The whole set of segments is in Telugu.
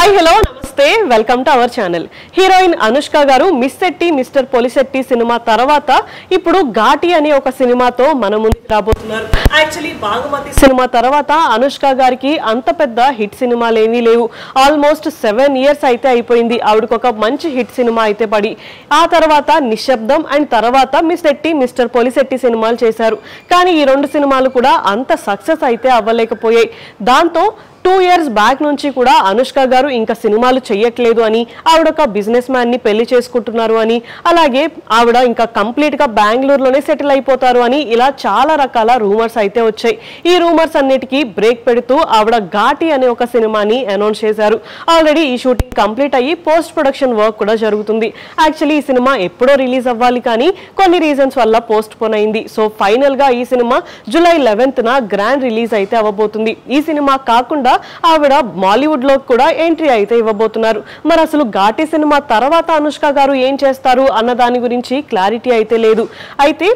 హాయ్ హలో నమస్తే welcome to our channel. Heroine Anushka గారు Miss Shetty Mister Polishetty cinema తర్వాత ఇప్పుడు ఘాటి అనే ఒక సినిమాతో మన ముందుకు రాబోతున్నారు. యాక్చువల్లీ బాగుమతి సినిమా తర్వాత అనుష్క గారికి అంత పెద్ద హిట్ సినిమాలు ఏమీ లేవు. ఆల్మోస్ట్ 7 years అయితే అయిపోయింది ఆవిడకు ఒక మంచి హిట్ సినిమా అయితే పడి. ఆ తర్వాత నిశ్శబ్దం అండ్ తర్వాత మిస్ శెట్టి మిస్టర్ పొలిశెట్టి సినిమాలు చేశారు. కానీ ఈ రెండు సినిమాలు కూడా అంత సక్సెస్ అయితే అవ్వలేకపోయాయి. దాంతో 2 years బ్యాక్ నుంచి కూడా అనుష్క గారు ఇంకా సినిమాలు చెయ్యట్లేదు అని, ఆవిడ ఒక బిజినెస్ మ్యాన్ ని పెళ్లి చేసుకుంటున్నారు అని, అలాగే ఆవిడ ఇంకా కంప్లీట్ గా బెంగళూరులోనే సెటిల్ అయిపోతారు అని ఇలా చాలా రకాల రూమర్స్ అయితే వచ్చాయి. ఈ రూమర్స్ అన్నిటికీ బ్రేక్ పెడుతూ ఆవిడ ఘాటి అనే ఒక సినిమాని అనౌన్స్ చేశారు. ఆల్రెడీ ఈ షూటింగ్ కంప్లీట్ అయ్యి పోస్ట్ ప్రొడక్షన్ వర్క్ కూడా జరుగుతుంది. యాక్చువల్లీ ఈ సినిమా ఎప్పుడో రిలీజ్ అవ్వాలి కానీ కొన్ని రీజన్స్ వల్ల పోస్ట్ పోన్ అయింది. సో ఫైనల్ గా ఈ cinema July 11th grand release అయితే అవ్వబోతుంది. ఈ సినిమా కాకుండా ఆవిడ మాలీవుడ్ లో కూడా ఎంట్రీ అయితే ఇవ్వబోతున్నారు. మరి అసలు ఘాటి సినిమా తర్వాత అనుష్క గారు ఏం చేస్తారు అన్న దాని గురించి క్లారిటీ అయితే లేదు. అయితే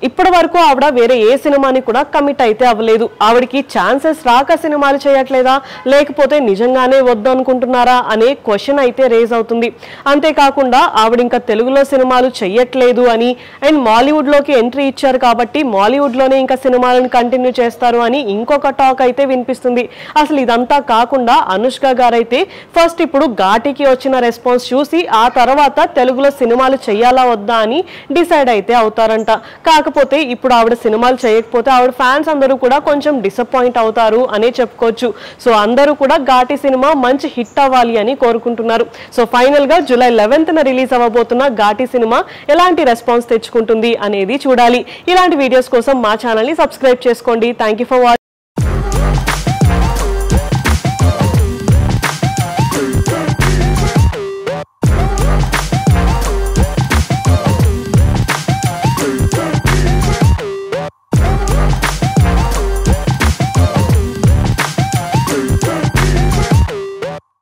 ఇప్పటి వరకు ఆవిడ వేరే ఏ సినిమాని కూడా కమిట్ అయితే అవ్వలేదు. ఆవిడకి ఛాన్సెస్ రాక సినిమాలు చేయట్లేదా లేకపోతే నిజంగానే వద్దు అనుకుంటున్నారా అనే క్వశ్చన్ అయితే రేజ్ అవుతుంది. అంతేకాకుండా ఆవిడ ఇంకా తెలుగులో సినిమాలు చెయ్యట్లేదు అని అండ్ మాలీవుడ్ లోకి ఎంట్రీ ఇచ్చారు కాబట్టి మాలీవుడ్ లోనే ఇంకా సినిమాలను కంటిన్యూ చేస్తారు అని ఇంకొక టాక్ అయితే వినిపిస్తుంది. అసలు ఇదంతా కాకుండా అనుష్క గారైతే ఫస్ట్ ఇప్పుడు ఘాటికి వచ్చిన రెస్పాన్స్ చూసి ఆ తర్వాత తెలుగులో సినిమాలు చెయ్యాలా వద్దా అని డిసైడ్ అయితే అవుతారంట. కాకపోతే ఇప్పుడు ఆవిడ సినిమాలు చేయకపోతే ఆవిడ ఫ్యాన్స్ అందరూ కూడా కొంచెం డిసప్పాయింట్ అవుతారు అనే చెప్పుకోవచ్చు. సో అందరూ కూడా ఘాటి సినిమా మంచి హిట్ అవ్వాలి అని కోరుకుంటున్నారు. సో ఫైనల్ గా July 11th release అవ్వబోతున్న Ghaati cinema ఎలాంటి రెస్పాన్స్ తెచ్చుకుంటుంది అనేది చూడాలి. ఇలాంటి వీడియోస్ కోసం మా ఛానల్ ని సబ్స్క్రైబ్ చేసుకోండి. Thank you for watching.